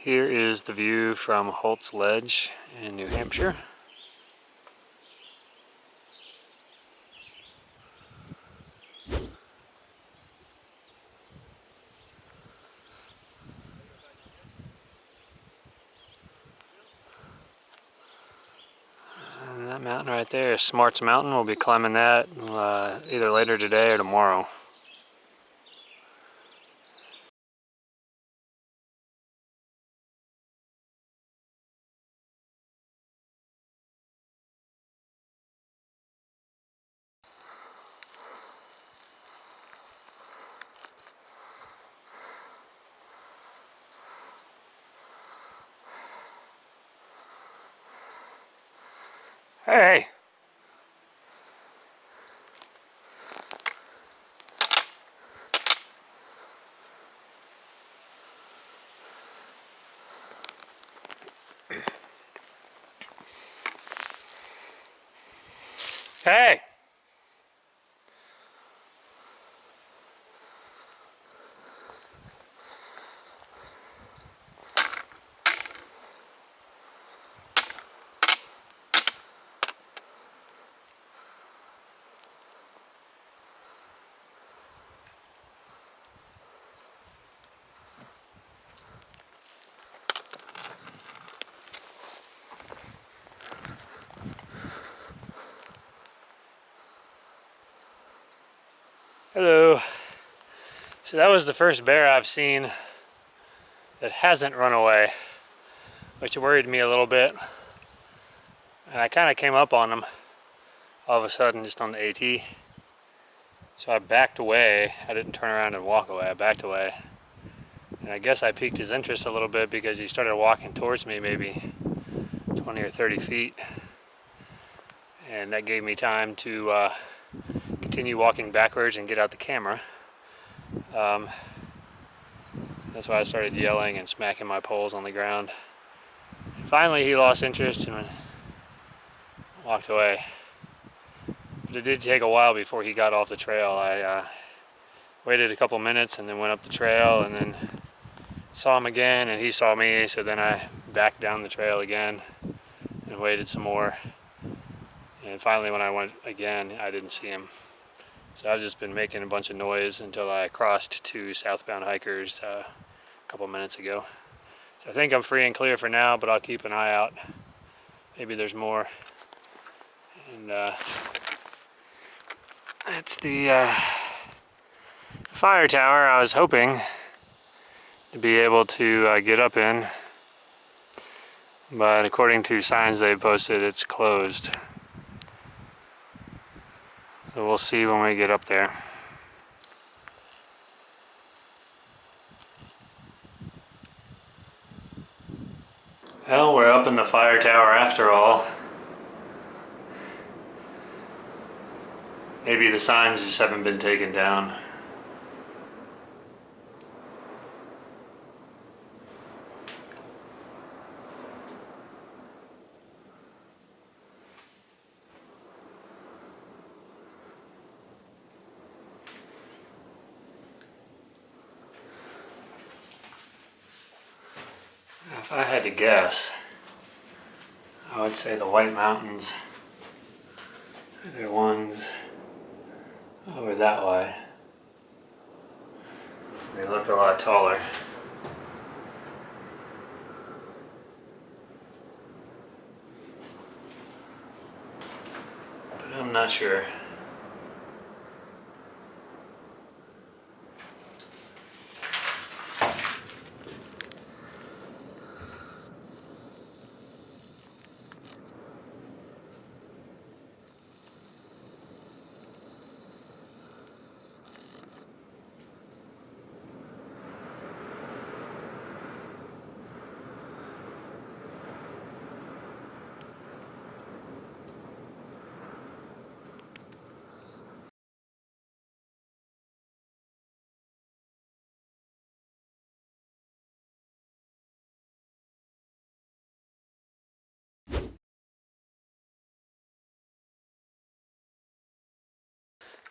Here is the view from Holt's Ledge in New Hampshire. And that mountain right there is Smarts Mountain. We'll be climbing that either later today or tomorrow. Hey! Hey! Hello. So that was the first bear I've seen that hasn't run away, which worried me a little bit. And I kind of came up on him all of a sudden just on the AT. So I backed away. I didn't turn around and walk away. I backed away. And I guess I piqued his interest a little bit because he started walking towards me maybe 20 or 30 feet. And that gave me time to continue walking backwards and get out the camera. That's why I started yelling and smacking my poles on the ground. And finally he lost interest and walked away. But it did take a while before he got off the trail. I waited a couple minutes and then went up the trail and then saw him again and he saw me, so then I backed down the trail again and waited some more. And finally when I went again, I didn't see him. So I've just been making a bunch of noise until I crossed two southbound hikers a couple minutes ago. So I think I'm free and clear for now, but I'll keep an eye out. Maybe there's more. And that's the fire tower I was hoping to be able to get up in. But according to signs they posted, it's closed. So we'll see when we get up there. Well, we're up in the fire tower after all. Maybe the signs just haven't been taken down. If I had to guess, I would say the White Mountains are the ones over that way. They look a lot taller. But I'm not sure.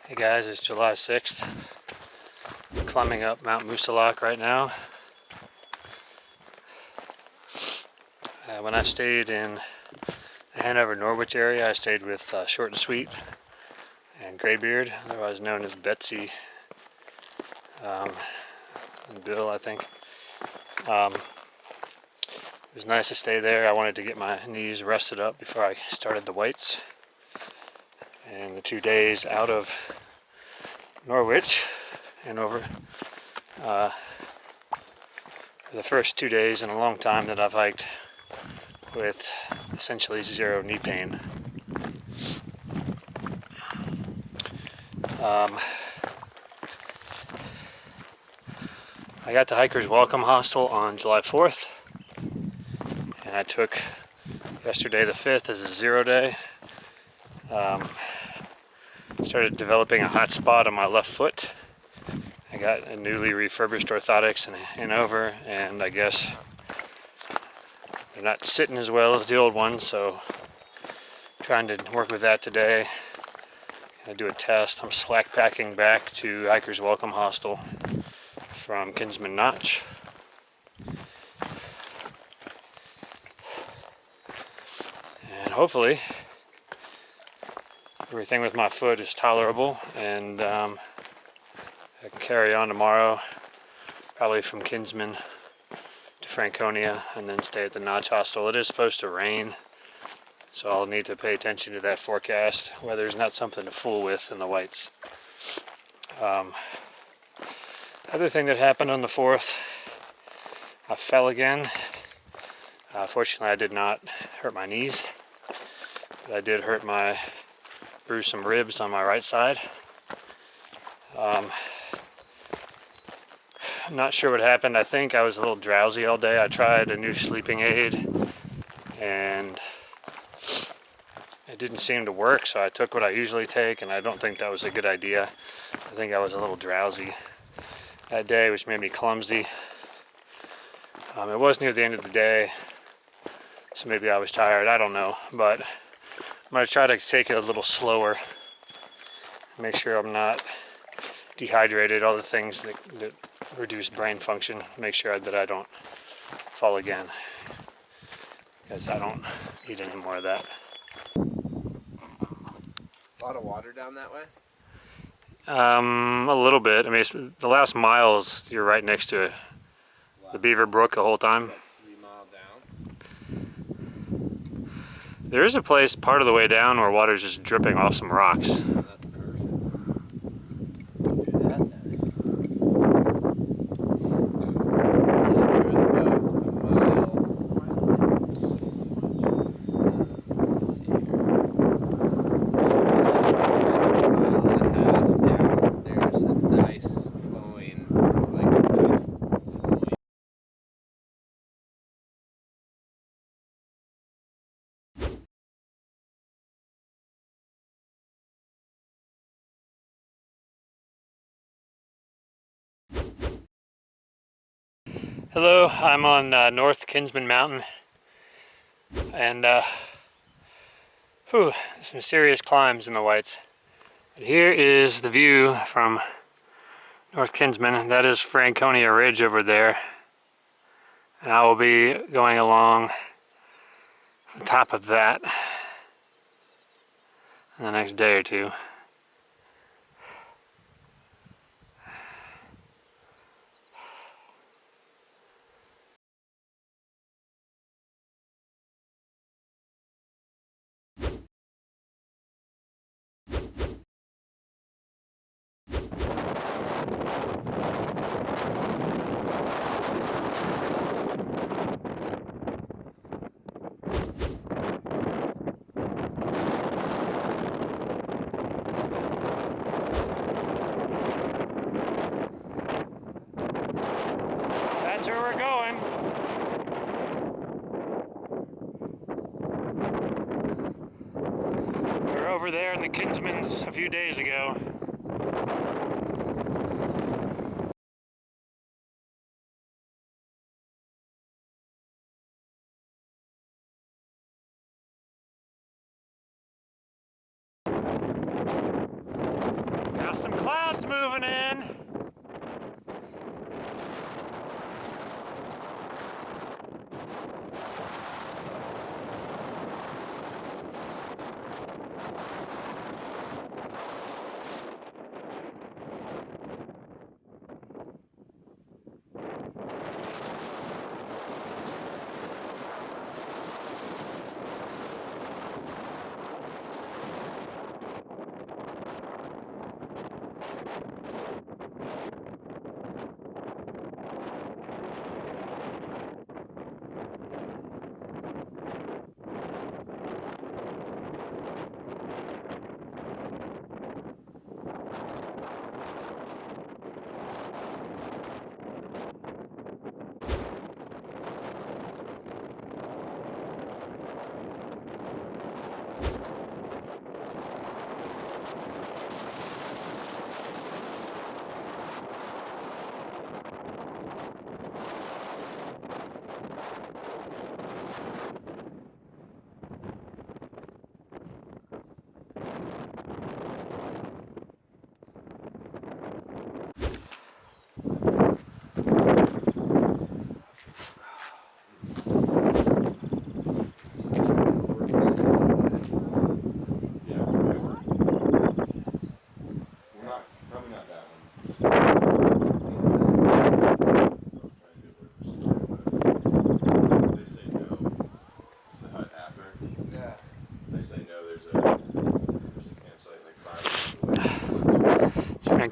Hey guys, it's July 6th. I'm climbing up Mount Moosilauke right now. When I stayed in the Hanover, Norwich area, I stayed with Short and Sweet and Graybeard, otherwise known as Betsy and Bill, I think. It was nice to stay there. I wanted to get my knees rested up before I started the whites. And the 2 days out of Norwich, Hanover, the first 2 days in a long time that I've hiked with essentially zero knee pain. I got to Hiker's Welcome Hostel on July 4th, and I took yesterday the 5th as a 0 day. Started developing a hot spot on my left foot. I got a newly refurbished orthotics in Hanover, and I guess they're not sitting as well as the old ones, so I'm trying to work with that today. Gonna do a test. I'm slack packing back to Hiker's Welcome Hostel from Kinsman Notch. And hopefully everything with my foot is tolerable, and I can carry on tomorrow, probably from Kinsman to Franconia, and then stay at the Notch Hostel. It is supposed to rain, so I'll need to pay attention to that forecast. Weather's not something to fool with in the whites. Other thing that happened on the 4th, I fell again. Fortunately, I did not hurt my knees, but I did bruise some ribs on my right side. I'm not sure what happened. I think I was a little drowsy all day. I tried a new sleeping aid and it didn't seem to work, so I took what I usually take, and I don't think that was a good idea. I think I was a little drowsy that day, which made me clumsy. It was near the end of the day, so maybe I was tired. I don't know, but I'm going to try to take it a little slower, make sure I'm not dehydrated, all the things that reduce brain function, make sure that I don't fall again, because I don't need any more of that. A lot of water down that way? A little bit. I mean, the last miles, you're right next to the Beaver Brook the whole time. Like 3 miles down? There is a place part of the way down where water's just dripping off some rocks. That's perfect. Do that then. There was about a mile. Let's see here. There's a nice flowing, Hello, I'm on North Kinsman Mountain, and some serious climbs in the whites. But here is the view from North Kinsman. That is Franconia Ridge over there, and I will be going along the top of that in the next day or two. That's where we're going. We were over there in the Kinsmans a few days ago. Got some clouds moving in.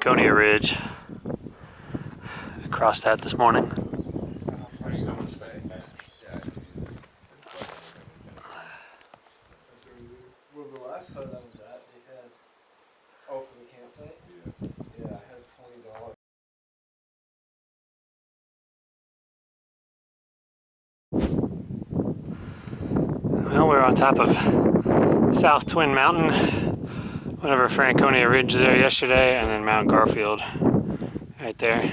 Franconia Ridge. I crossed that this morning. Well, the last hut I was at, they had, oh, for the campsite? Yeah, I had $20. Well, we're on top of South Twin Mountain, went over Franconia Ridge there yesterday, and then Mount Garfield right there.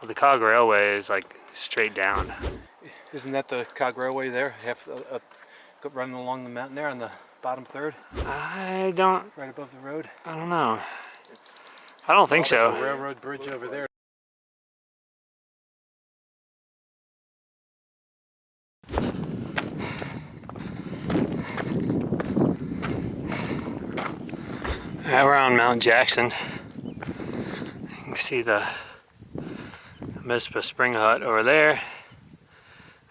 Well, the Cog Railway is like straight down. Isn't that the Cog Railway there? Running along the mountain there on the bottom third? I don't Right above the road? know. I don't think so. The railroad bridge over there. Yeah, we're on Mount Jackson. You can see the Mizpah Spring Hut over there.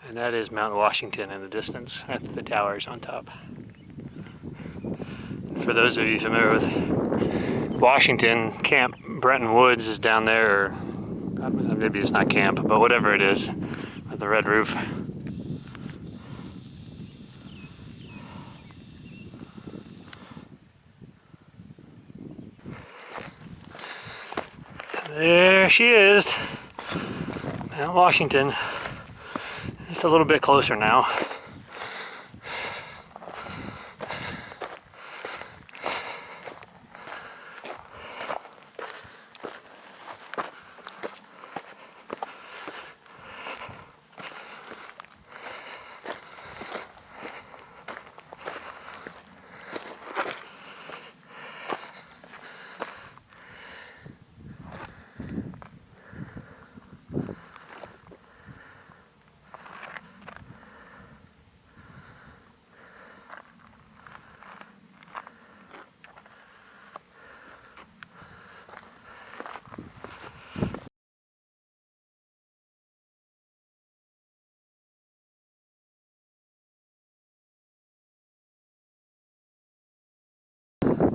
And that is Mount Washington in the distance at the towers on top. For those of you familiar with Washington, Camp Brenton Woods is down there, or maybe it's not camp, but whatever it is, with the red roof. There she is, Mount Washington. Just a little bit closer now.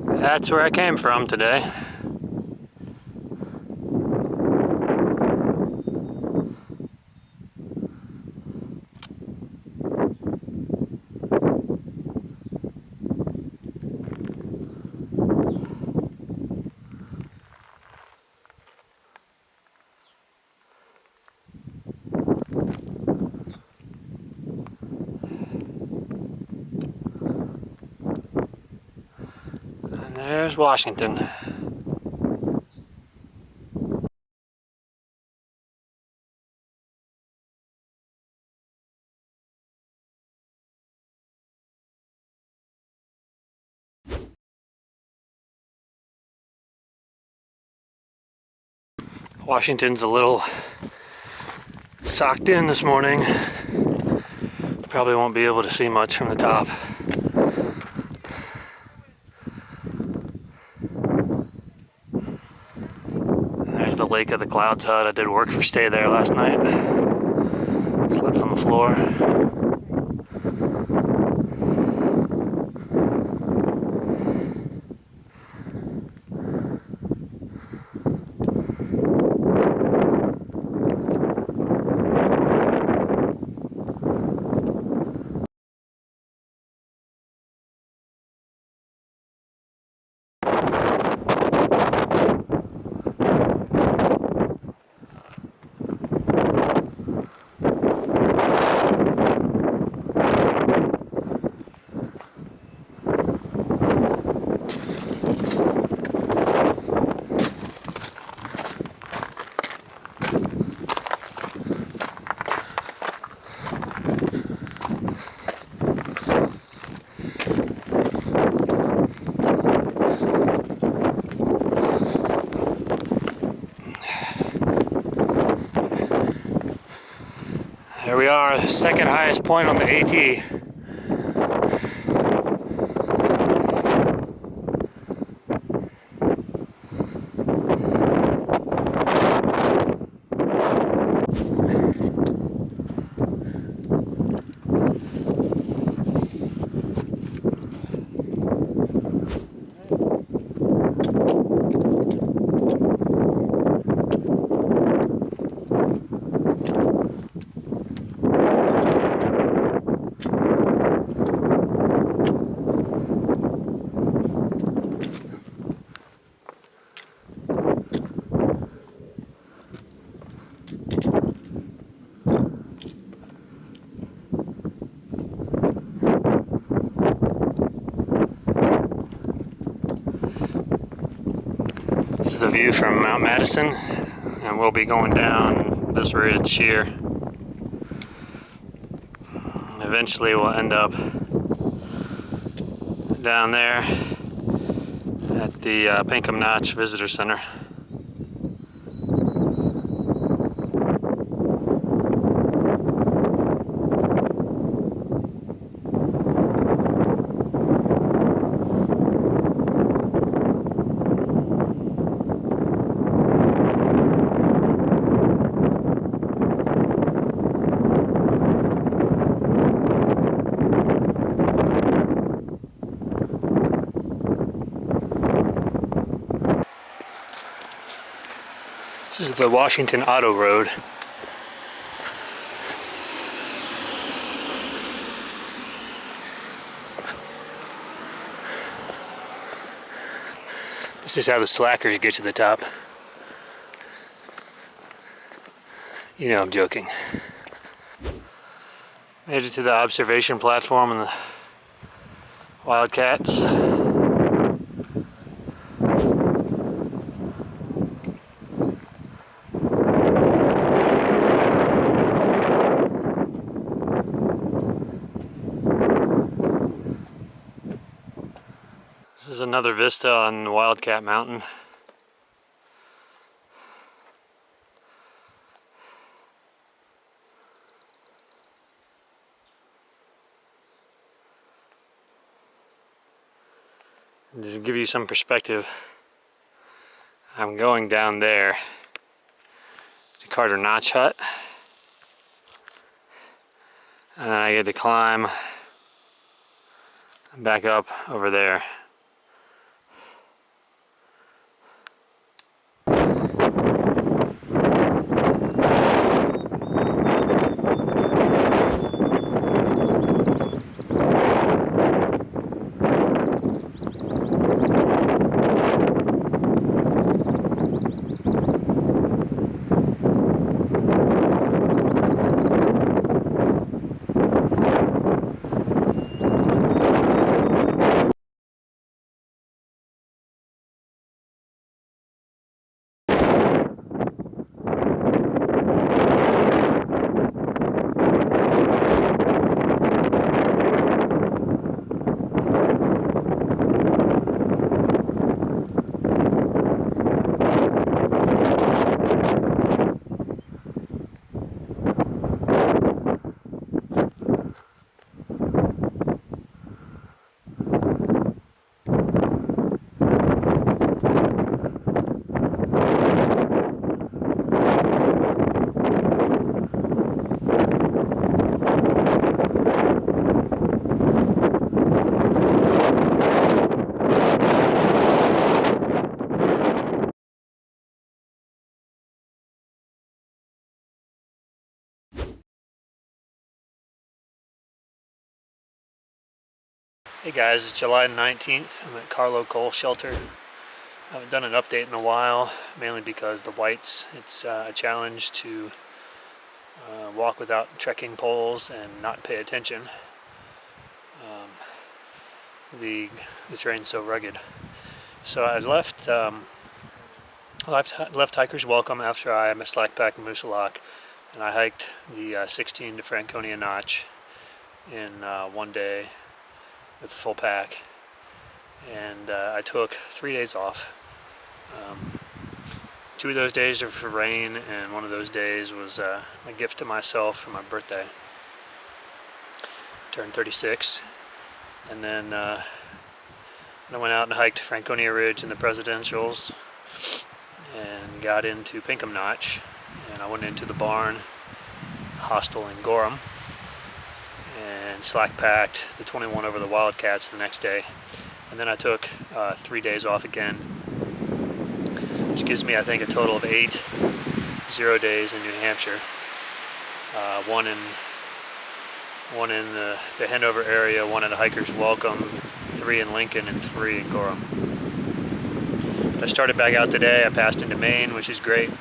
That's where I came from today. And there's Washington. Washington's a little socked in this morning. Probably won't be able to see much from the top. There's the Lake of the Clouds hut. I did work for stay there last night. Slept on the floor. There we are, the second highest point on the AT. This is the view from Mount Madison, and we'll be going down this ridge here. And eventually we'll end up down there at the Pinkham Notch Visitor Center. This is the Washington Auto Road. This is how the slackers get to the top. You know I'm joking. Made it to the observation platform and the Wildcats. This is another vista on Wildcat Mountain. Just to give you some perspective, I'm going down there to Carter Notch Hut, and then I get to climb back up over there. Hey guys, it's July 19th. I'm at Carlo Coal Shelter. I haven't done an update in a while, mainly because the whites, it's a challenge to walk without trekking poles and not pay attention. The terrain's so rugged. So I left Hiker's Welcome after I slackpacked Moose Lock, and I hiked the 16 to Franconia Notch in one day with a full pack, and I took 3 days off. 2 of those days are for rain, and one of those days was a gift to myself for my birthday. Turned 36, and then I went out and hiked Franconia Ridge and the Presidentials, and got into Pinkham Notch, and I went into the barn hostel in Gorham, and slack packed the 21 over the Wildcats the next day, and then I took 3 days off again, which gives me, I think, a total of 8 0 days in New Hampshire. One in the Hanover area, 1 at a Hiker's Welcome, 3 in Lincoln, and 3 in Gorham. I started back out today. I passed into Maine, which is great.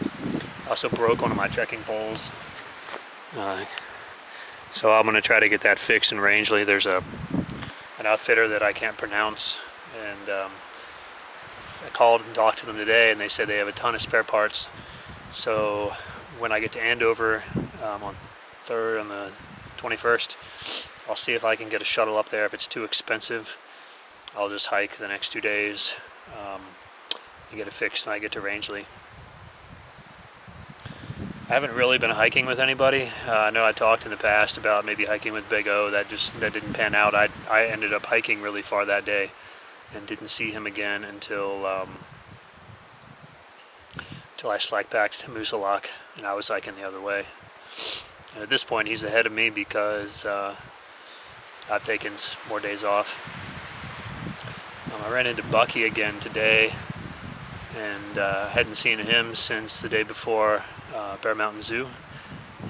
Also broke one of my trekking poles. So I'm going to try to get that fixed in Rangeley. There's an outfitter that I can't pronounce, and I called and talked to them today, and they said they have a ton of spare parts. So when I get to Andover on the 21st, I'll see if I can get a shuttle up there. If it's too expensive, I'll just hike the next 2 days and get it fixed when I get to Rangeley. I haven't really been hiking with anybody. I know I talked in the past about maybe hiking with Big O. That didn't pan out. I ended up hiking really far that day and didn't see him again until I slack packed to Moosalok, and I was hiking the other way. And at this point, he's ahead of me because I've taken more days off. I ran into Bucky again today, and hadn't seen him since the day before Bear Mountain Zoo,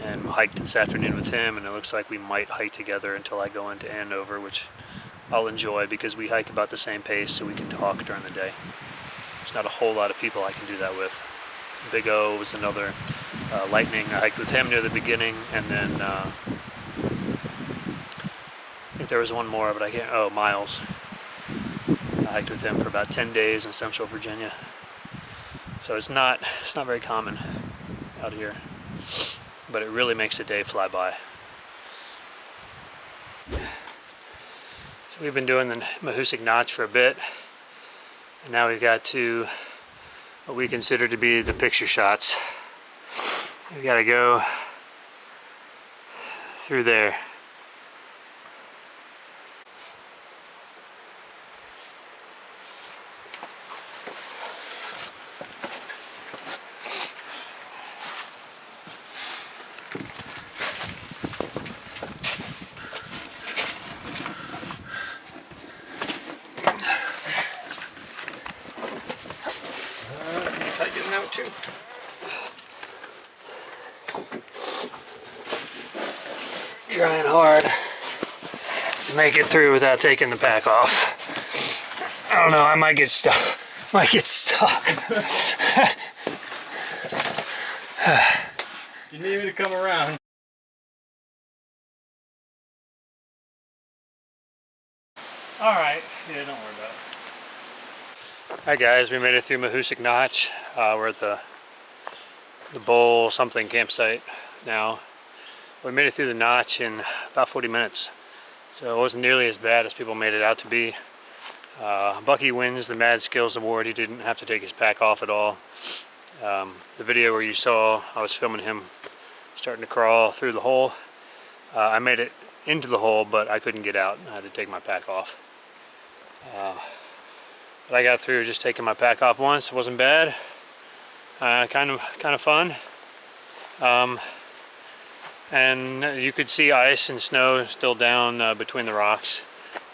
and hiked this afternoon with him, and it looks like we might hike together until I go into Hanover, which I'll enjoy because we hike about the same pace, so we can talk during the day. There's not a whole lot of people I can do that with. Big O was another Lightning. I hiked with him near the beginning, and then I think there was one more, but I can't. Oh, Miles. I hiked with him for about 10 days in Central Virginia. So it's not very common out here, but it really makes the day fly by. So we've been doing the Mahoosuc Notch for a bit, and now we've got to what we consider to be the picture shots. We gotta go through there. Out too. Trying hard to make it through without taking the pack off. I don't know, I might get stuck. You need me to come around. Alright, yeah, don't worry about it. Alright guys, we made it through Mahoosuc Notch. We're at the Bowl something campsite now. We made it through the notch in about 40 minutes. So it wasn't nearly as bad as people made it out to be. Bucky wins the Mad Skills Award. He didn't have to take his pack off at all. The video where you saw, I was filming him starting to crawl through the hole. I made it into the hole, but I couldn't get out. I had to take my pack off. But I got through just taking my pack off once. It wasn't bad. Kind of fun. And you could see ice and snow still down between the rocks.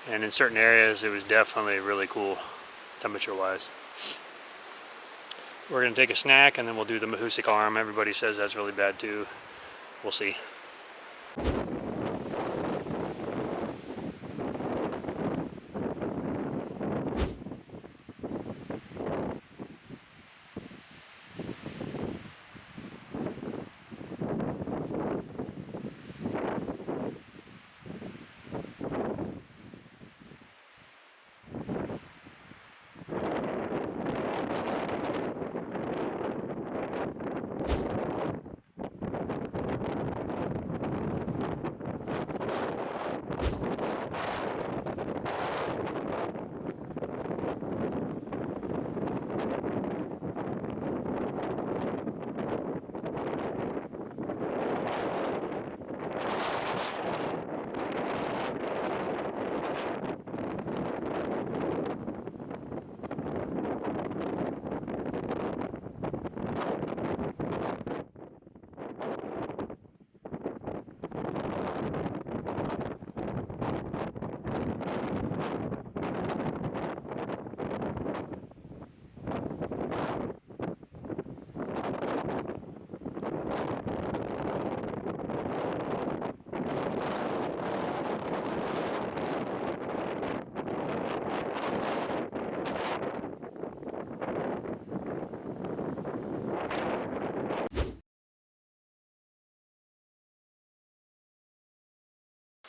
And in certain areas, it was definitely really cool, temperature-wise. We're going to take a snack, and then we'll do the Mahoosuc Arm. Everybody says that's really bad too. We'll see.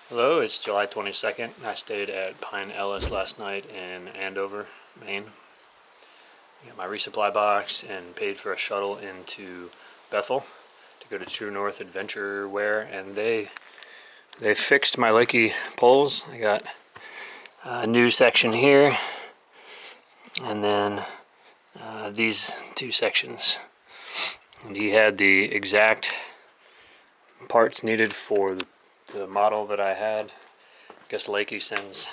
Hello, it's July 22nd. I stayed at Pine Ellis last night in Andover, Maine. Got my resupply box and paid for a shuttle into Bethel to go to True North Adventure Wear, and they fixed my Lakey poles. I got a new section here, and then these two sections. And he had the exact parts needed for the model that I had. I guess Lakey sends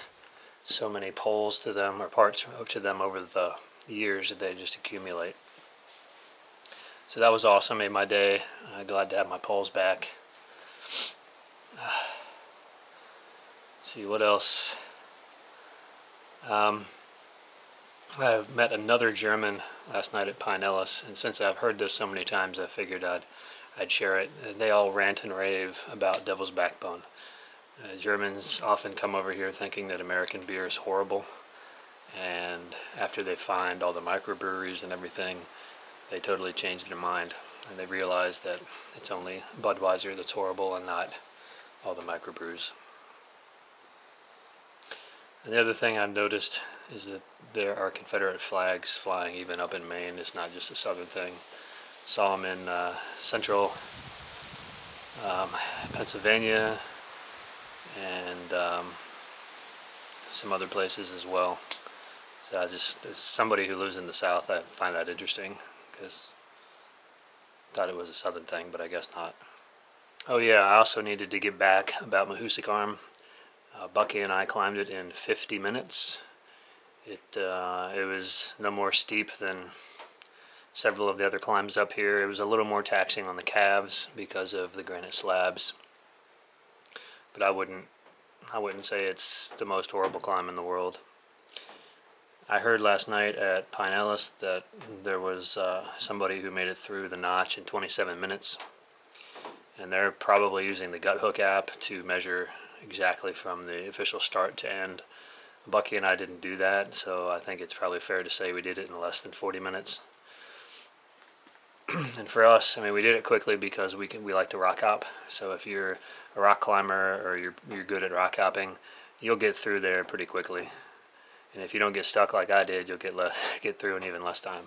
so many poles to them, or parts to them, over the years that they just accumulate. So that was awesome, made my day. Glad to have my poles back. See what else. I met another German last night at Pine Ellis, and since I've heard this so many times, I figured I'd share it. They all rant and rave about Devil's Backbone. Germans often come over here thinking that American beer is horrible, and after they find all the microbreweries and everything, they totally change their mind, and they realize that it's only Budweiser that's horrible and not all the microbrews. And the other thing I've noticed is that there are Confederate flags flying even up in Maine. It's not just a southern thing. Saw them in central Pennsylvania and some other places as well. So as somebody who lives in the South, I find that interesting because I thought it was a southern thing, but I guess not. Oh yeah, I also needed to get back about Mahoosuc Arm. Bucky and I climbed it in 50 minutes. It was no more steep than several of the other climbs up here. It was a little more taxing on the calves because of the granite slabs, but I wouldn't say it's the most horrible climb in the world. I heard last night at Pine Ellis that there was somebody who made it through the notch in 27 minutes, and they're probably using the Gut Hook app to measure exactly from the official start to end. Bucky and I didn't do that, so I think it's probably fair to say we did it in less than 40 minutes. And for us, I mean, we did it quickly because we like to rock hop. So if you're a rock climber or you're good at rock hopping, you'll get through there pretty quickly. And if you don't get stuck like I did, you'll get through in even less time.